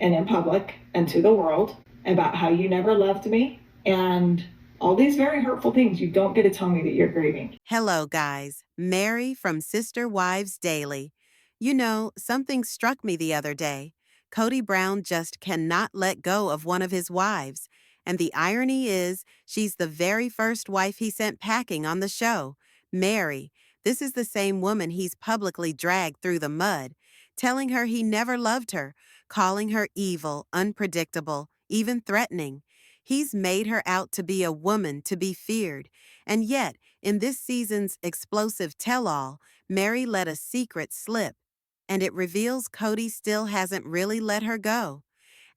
and in public and to the world about how you never loved me and all these very hurtful things. You don't get to tell me that you're grieving. Hello, guys. Mary from Sister Wives Daily. You know, something struck me the other day. Kody Brown just cannot let go of one of his wives. And the irony is, she's the very first wife he sent packing on the show, Mary. This is the same woman he's publicly dragged through the mud, telling her he never loved her, calling her evil, unpredictable, even threatening. He's made her out to be a woman to be feared. And yet, in this season's explosive tell-all, Mary let a secret slip, and it reveals Kody still hasn't really let her go.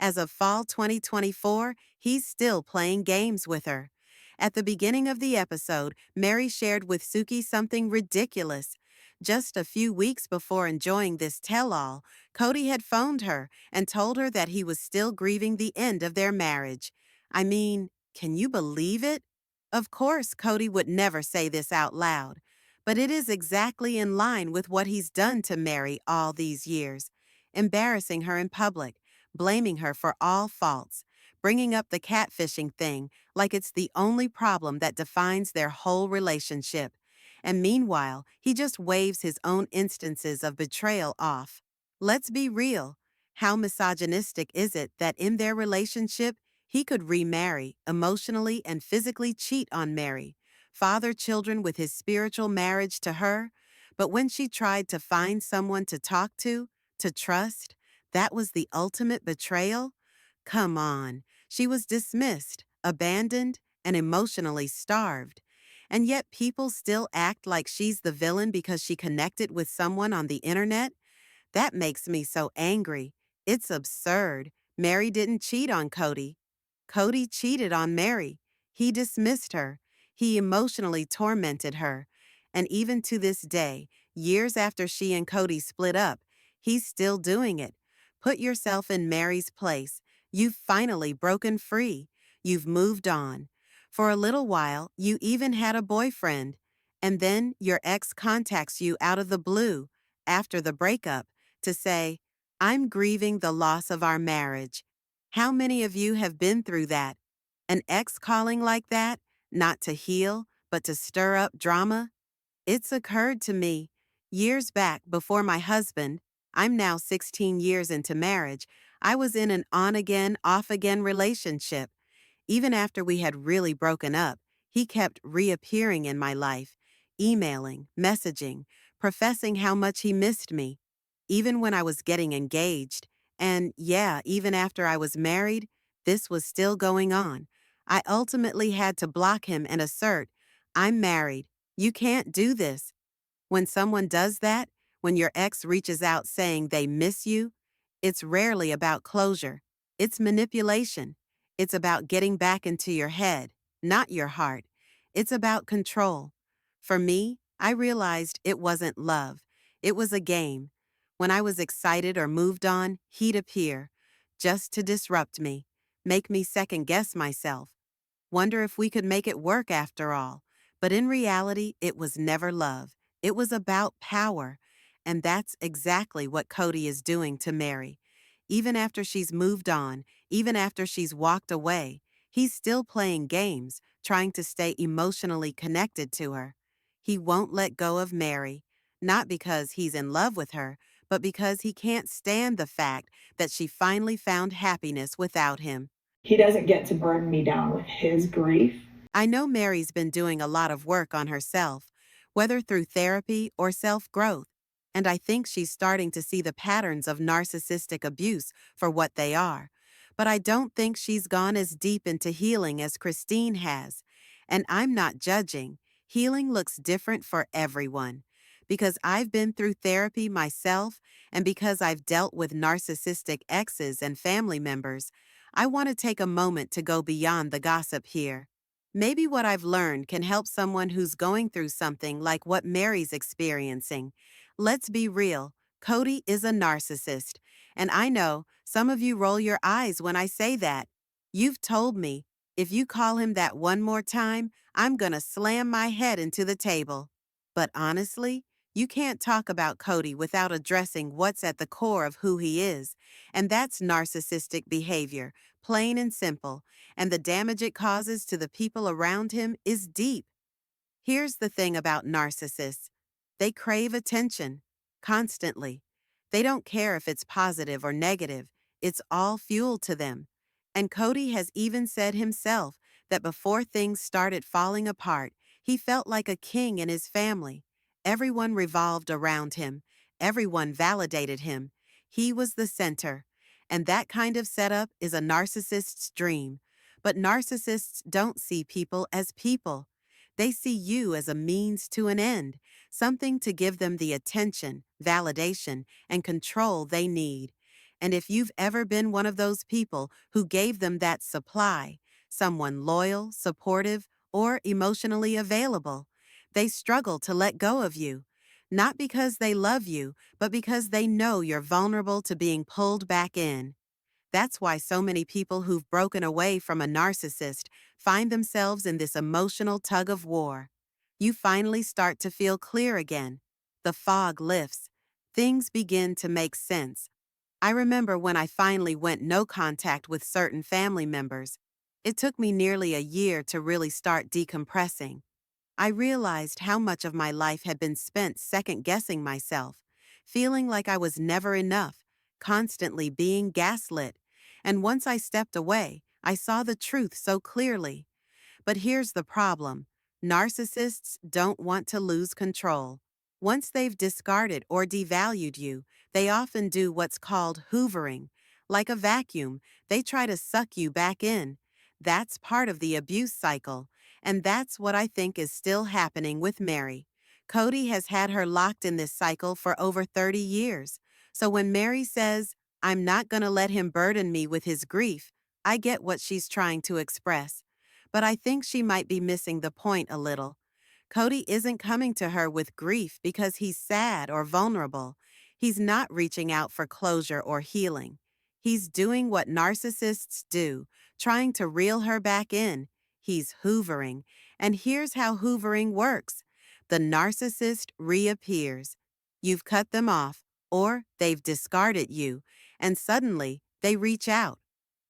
As of fall 2024, he's still playing games with her. At the beginning of the episode, Mary shared with Suki something ridiculous. Just a few weeks before enjoying this tell-all, Kody had phoned her and told her that he was still grieving the end of their marriage. I mean, can you believe it? Of course, Kody would never say this out loud, but it is exactly in line with what he's done to Mary all these years, embarrassing her in public, blaming her for all faults, bringing up the catfishing thing like it's the only problem that defines their whole relationship. And meanwhile, he just waves his own instances of betrayal off. Let's be real. How misogynistic is it that in their relationship, he could remarry, emotionally and physically cheat on Mary, father children with his spiritual marriage to her, but when she tried to find someone to talk to trust, that was the ultimate betrayal? Come on, she was dismissed, abandoned, and emotionally starved. And yet people still act like she's the villain because she connected with someone on the internet? That makes me so angry. It's absurd. Mary didn't cheat on Kody. Kody cheated on Mary. He dismissed her. He emotionally tormented her. And even to this day, years after she and Kody split up, he's still doing it. Put yourself in Mary's place. You've finally broken free. You've moved on. For a little while, you even had a boyfriend. And then your ex contacts you out of the blue, after the breakup, to say, "I'm grieving the loss of our marriage." How many of you have been through that? An ex calling like that, not to heal, but to stir up drama? It's occurred to me. Years back, before my husband, I'm now 16 years into marriage, I was in an on-again, off-again relationship. Even after we had really broken up, he kept reappearing in my life, emailing, messaging, professing how much he missed me. Even when I was getting engaged, and yeah, even after I was married, this was still going on. I ultimately had to block him and assert, "I'm married. You can't do this." When someone does that, when your ex reaches out saying they miss you, it's rarely about closure. It's manipulation. It's about getting back into your head, not your heart. It's about control. For me, I realized it wasn't love. It was a game. When I was excited or moved on, he'd appear, just to disrupt me, make me second-guess myself, wonder if we could make it work after all. But in reality, it was never love. It was about power. And that's exactly what Kody is doing to Mary. Even after she's moved on, even after she's walked away, he's still playing games, trying to stay emotionally connected to her. He won't let go of Mary, not because he's in love with her, but because he can't stand the fact that she finally found happiness without him. He doesn't get to burden me down with his grief. I know Mary's been doing a lot of work on herself, whether through therapy or self-growth, and I think she's starting to see the patterns of narcissistic abuse for what they are. But I don't think she's gone as deep into healing as Christine has. And I'm not judging. Healing looks different for everyone. Because I've been through therapy myself, and because I've dealt with narcissistic exes and family members, I want to take a moment to go beyond the gossip here. Maybe what I've learned can help someone who's going through something like what Mary's experiencing. Let's be real, Kody is a narcissist. And I know some of you roll your eyes when I say that. You've told me, if you call him that one more time, I'm gonna slam my head into the table. But honestly, You can't talk about Kody without addressing what's at the core of who he is, and that's narcissistic behavior, plain and simple, and the damage it causes to the people around him is deep. Here's the thing about narcissists. They crave attention, constantly. They don't care if it's positive or negative, it's all fuel to them. And Kody has even said himself that before things started falling apart, he felt like a king in his family. Everyone revolved around him, everyone validated him. He was the center. And that kind of setup is a narcissist's dream. But narcissists don't see people as people. They see you as a means to an end, something to give them the attention, validation, and control they need. And if you've ever been one of those people who gave them that supply, someone loyal, supportive, or emotionally available, they struggle to let go of you. Not because they love you, but because they know you're vulnerable to being pulled back in. That's why so many people who've broken away from a narcissist find themselves in this emotional tug of war. You finally start to feel clear again. The fog lifts. Things begin to make sense. I remember when I finally went no contact with certain family members. It took me nearly a year to really start decompressing. I realized how much of my life had been spent second-guessing myself, feeling like I was never enough, constantly being gaslit. And once I stepped away, I saw the truth so clearly. But here's the problem. Narcissists don't want to lose control. Once they've discarded or devalued you, they often do what's called hoovering. Like a vacuum, they try to suck you back in. That's part of the abuse cycle, and that's what I think is still happening with Meri. Kody has had her locked in this cycle for over 30 years. So when Meri says, "I'm not gonna let him burden me with his grief," I get what she's trying to express. But I think she might be missing the point a little. Kody isn't coming to her with grief because he's sad or vulnerable. He's not reaching out for closure or healing. He's doing what narcissists do, trying to reel her back in. He's hoovering. And here's how hoovering works. The narcissist reappears. You've cut them off, or they've discarded you, and suddenly they reach out.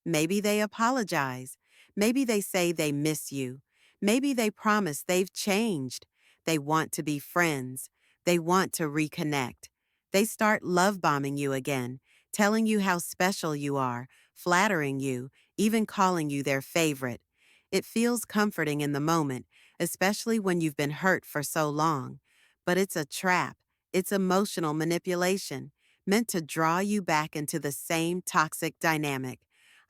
Maybe they apologize. Maybe they say they miss you. Maybe they promise they've changed. They want to be friends. They want to reconnect. They start love bombing you again, telling you how special you are, flattering you, even calling you their favorite. It feels comforting in the moment, especially when you've been hurt for so long. But it's a trap. It's emotional manipulation, meant to draw you back into the same toxic dynamic.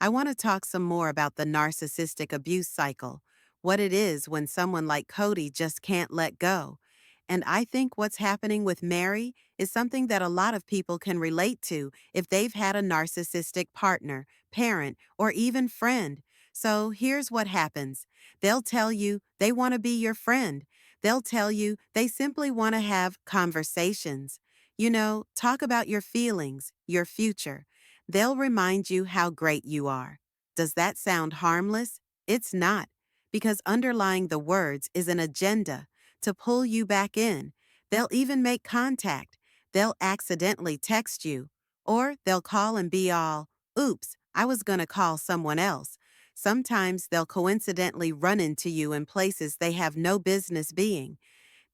I want to talk some more about the narcissistic abuse cycle, what it is when someone like Kody just can't let go. And I think what's happening with Meri is something that a lot of people can relate to if they've had a narcissistic partner, parent, or even friend. So here's what happens. They'll tell you they want to be your friend. They'll tell you they simply want to have conversations. Talk about your feelings, your future. They'll remind you how great you are. Does that sound harmless? It's not, because underlying the words is an agenda to pull you back in. They'll even make contact. They'll accidentally text you, or they'll call and be all, "Oops, I was gonna call someone else." Sometimes they'll coincidentally run into you in places they have no business being.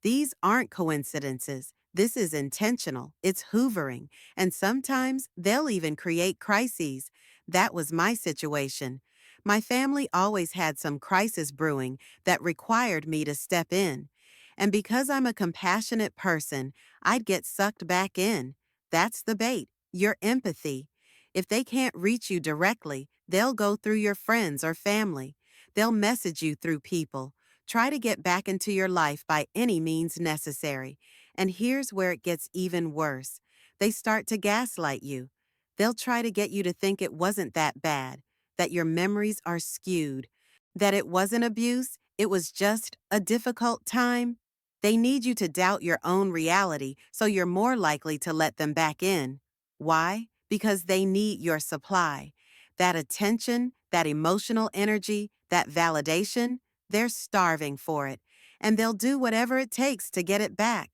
These aren't coincidences. This is intentional. It's hoovering. And sometimes they'll even create crises. That was my situation. My family always had some crisis brewing that required me to step in. And because I'm a compassionate person, I'd get sucked back in. That's the bait, your empathy. If they can't reach you directly, they'll go through your friends or family. They'll message you through people. Try to get back into your life by any means necessary. And here's where it gets even worse. They start to gaslight you. They'll try to get you to think it wasn't that bad, that your memories are skewed, that it wasn't abuse, it was just a difficult time. They need you to doubt your own reality so you're more likely to let them back in. Why? Because they need your supply. That attention, that emotional energy, that validation, they're starving for it, and they'll do whatever it takes to get it back.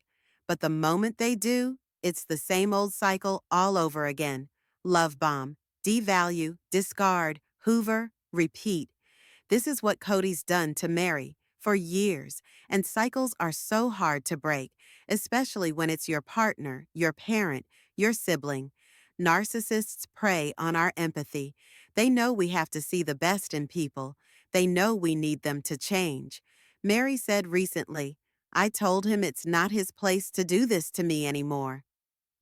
But the moment they do, it's the same old cycle all over again. Love bomb, devalue, discard, hoover, repeat. This is what Kody's done to Meri for years, and cycles are so hard to break, especially when it's your partner, your parent, your sibling. Narcissists prey on our empathy. They know we have to see the best in people. They know we need them to change. Meri said recently, "I told him it's not his place to do this to me anymore."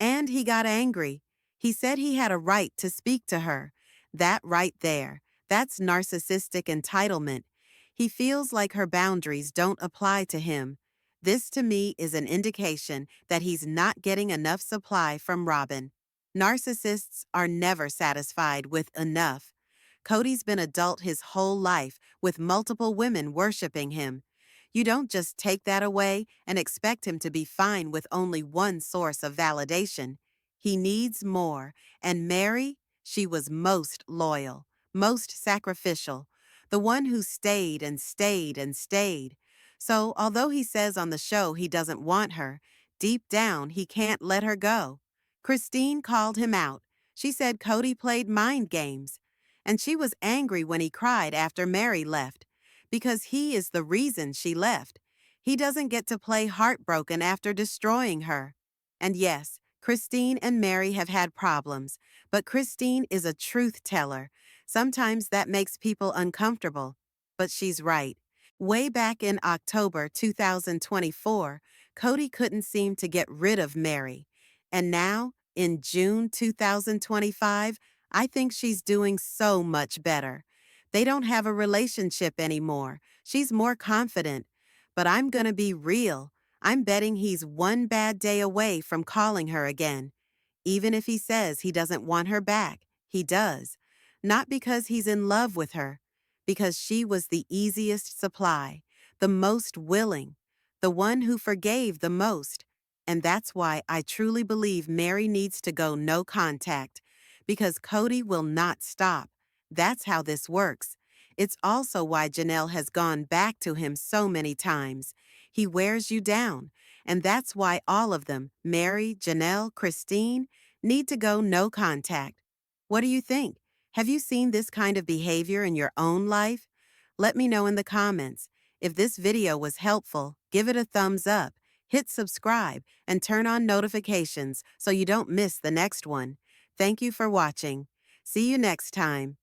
And he got angry. He said he had a right to speak to her. That right there, that's narcissistic entitlement. He feels like her boundaries don't apply to him. This to me is an indication that he's not getting enough supply from Robyn. Narcissists are never satisfied with enough. Kody's been adult his whole life with multiple women worshiping him. You don't just take that away and expect him to be fine with only one source of validation. He needs more, and Meri, she was most loyal, most sacrificial, the one who stayed and stayed and stayed. So, although he says on the show he doesn't want her, deep down he can't let her go. Christine called him out. She said Kody played mind games. And she was angry when he cried after Meri left, because he is the reason she left. He doesn't get to play heartbroken after destroying her. And yes, Christine and Meri have had problems, but Christine is a truth teller. Sometimes that makes people uncomfortable, but she's right. Way back in October 2024, Kody couldn't seem to get rid of Meri. And now, in June 2025, I think she's doing so much better. They don't have a relationship anymore. She's more confident. But I'm gonna be real. I'm betting he's one bad day away from calling her again. Even if he says he doesn't want her back, he does. Not because he's in love with her, because she was the easiest supply, the most willing, the one who forgave the most. And that's why I truly believe Meri needs to go no contact, because Kody will not stop. That's how this works. It's also why Janelle has gone back to him so many times. He wears you down. And that's why all of them, Meri, Janelle, Christine, need to go no contact. What do you think? Have you seen this kind of behavior in your own life? Let me know in the comments. If this video was helpful, give it a thumbs up, hit subscribe, and turn on notifications so you don't miss the next one. Thank you for watching. See you next time.